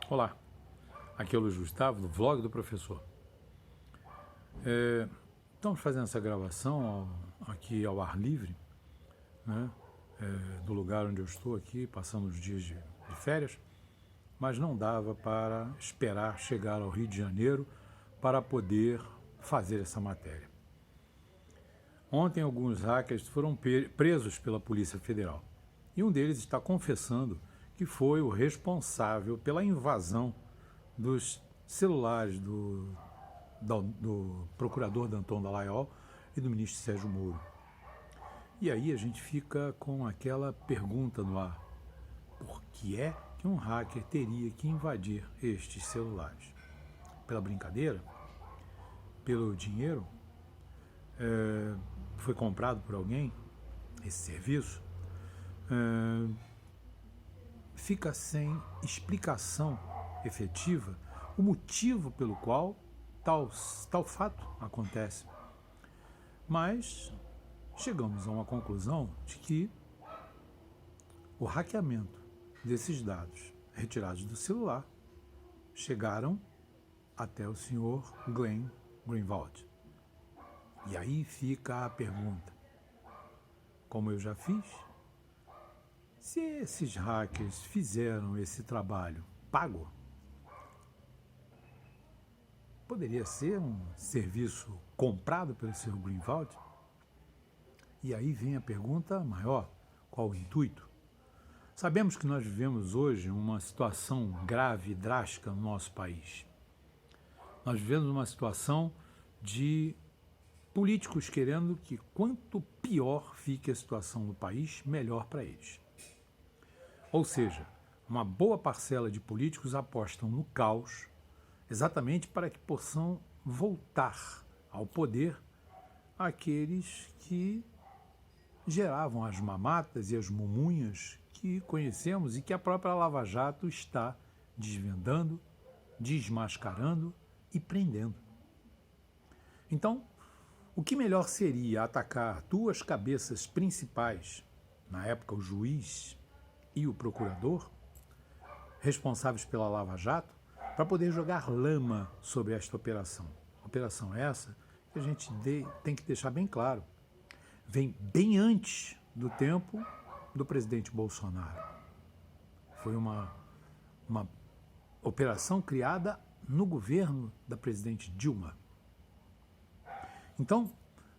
Olá, aqui é o Luiz Gustavo, do Vlog do Professor. Estamos fazendo essa gravação aqui ao ar livre, né, do lugar onde eu estou aqui, passando os dias de férias, mas não dava para esperar chegar ao Rio de Janeiro para poder fazer essa matéria. Ontem, alguns hackers foram presos pela Polícia Federal e um deles está confessando que foi o responsável pela invasão dos celulares do procurador Danton Dallagnol e do ministro Sérgio Moro. E aí a gente fica com aquela pergunta no ar: por que é que um hacker teria que invadir estes celulares? Pela brincadeira? Pelo dinheiro? Foi comprado por alguém esse serviço? Fica sem explicação efetiva o motivo pelo qual tal fato acontece. Mas chegamos a uma conclusão de que o hackeamento desses dados retirados do celular chegaram até o senhor Glenn Greenwald. E aí fica a pergunta, como eu já fiz: se esses hackers fizeram esse trabalho pago, poderia ser um serviço comprado pelo Sr. Greenwald? E aí vem a pergunta maior: qual o intuito? Sabemos que nós vivemos hoje uma situação grave e drástica no nosso país. Nós vivemos uma situação de políticos querendo que quanto pior fique a situação do país, melhor para eles. Ou seja, uma boa parcela de políticos apostam no caos exatamente para que possam voltar ao poder aqueles que geravam as mamatas e as mumunhas que conhecemos e que a própria Lava Jato está desvendando, desmascarando e prendendo. Então, o que melhor seria atacar duas cabeças principais, na época o juiz e o procurador, responsáveis pela Lava Jato, para poder jogar lama sobre esta operação. Operação essa que a gente tem que deixar bem claro, vem bem antes do tempo do presidente Bolsonaro. Foi uma operação criada no governo da presidente Dilma. Então,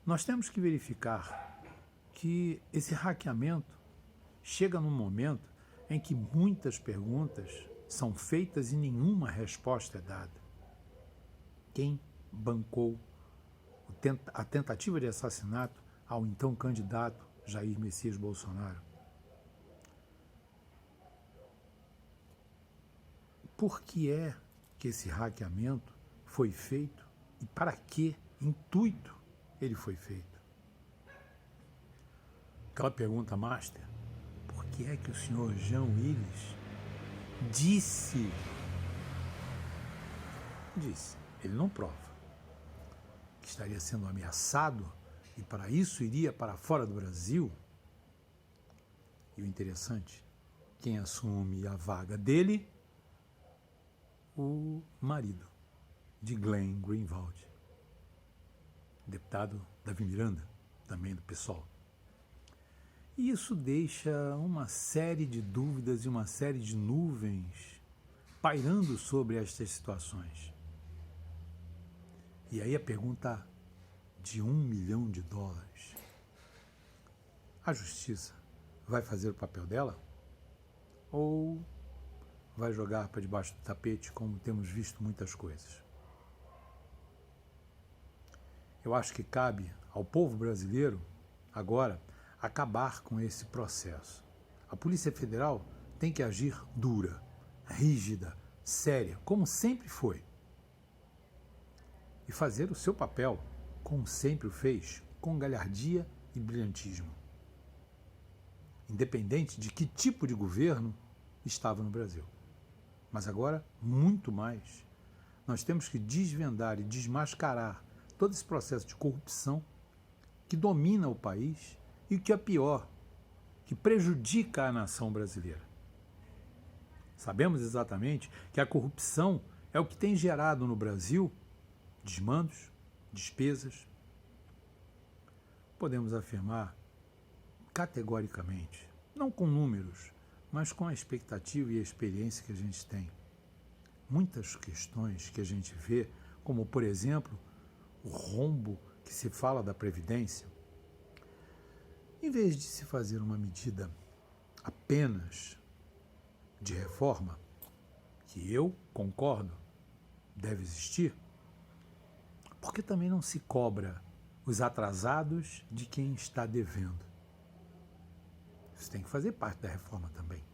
nós temos que verificar que esse hackeamento chega num momento em que muitas perguntas são feitas e nenhuma resposta é dada. Quem bancou a tentativa de assassinato ao então candidato Jair Messias Bolsonaro? Por que é que esse hackeamento foi feito e para que intuito ele foi feito? Aquela pergunta master: por que é que o senhor Jean Willis disse, ele não prova, que estaria sendo ameaçado e para isso iria para fora do Brasil? E o interessante, quem assume a vaga dele? O marido de Glenn Greenwald, deputado Davi Miranda, também do PSOL. E isso deixa uma série de dúvidas e uma série de nuvens pairando sobre estas situações. E aí a pergunta de $1 milhão: a justiça vai fazer o papel dela? Ou vai jogar para debaixo do tapete, como temos visto muitas coisas? Eu acho que cabe ao povo brasileiro, agora, acabar com esse processo. A Polícia Federal tem que agir dura, rígida, séria, como sempre foi. E fazer o seu papel, como sempre o fez, com galhardia e brilhantismo. Independente de que tipo de governo estava no Brasil. Mas agora, muito mais, nós temos que desvendar e desmascarar todo esse processo de corrupção que domina o país e o que é pior, que prejudica a nação brasileira. Sabemos exatamente que a corrupção é o que tem gerado no Brasil desmandos, despesas. Podemos afirmar categoricamente, não com números, mas com a expectativa e a experiência que a gente tem. Muitas questões que a gente vê, como por exemplo, o rombo que se fala da Previdência, em vez de se fazer uma medida apenas de reforma, que eu concordo, deve existir, porque também não se cobra os atrasados de quem está devendo. Isso tem que fazer parte da reforma também.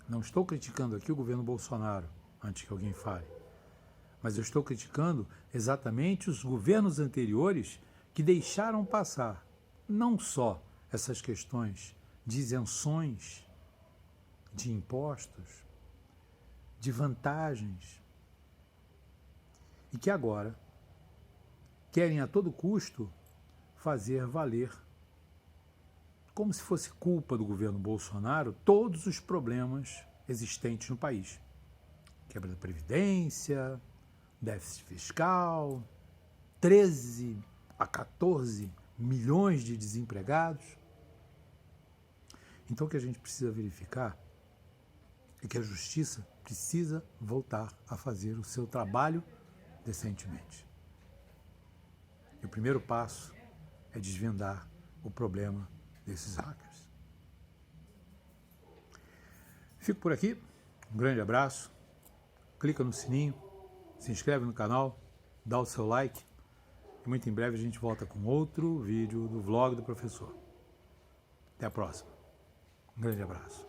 Não estou criticando aqui o governo Bolsonaro, antes que alguém fale, mas eu estou criticando exatamente os governos anteriores que deixaram passar não só essas questões de isenções, de impostos, de vantagens, e que agora querem a todo custo fazer valer, como se fosse culpa do governo Bolsonaro, todos os problemas existentes no país. Quebra da Previdência, déficit fiscal, 13 a 14 milhões de desempregados. Então o que a gente precisa verificar é que a justiça precisa voltar a fazer o seu trabalho decentemente. E o primeiro passo é desvendar o problema desses hackers. Fico por aqui, um grande abraço, clica no sininho, se inscreve no canal, dá o seu like e muito em breve a gente volta com outro vídeo do vlog do professor. Até a próxima. Um grande abraço.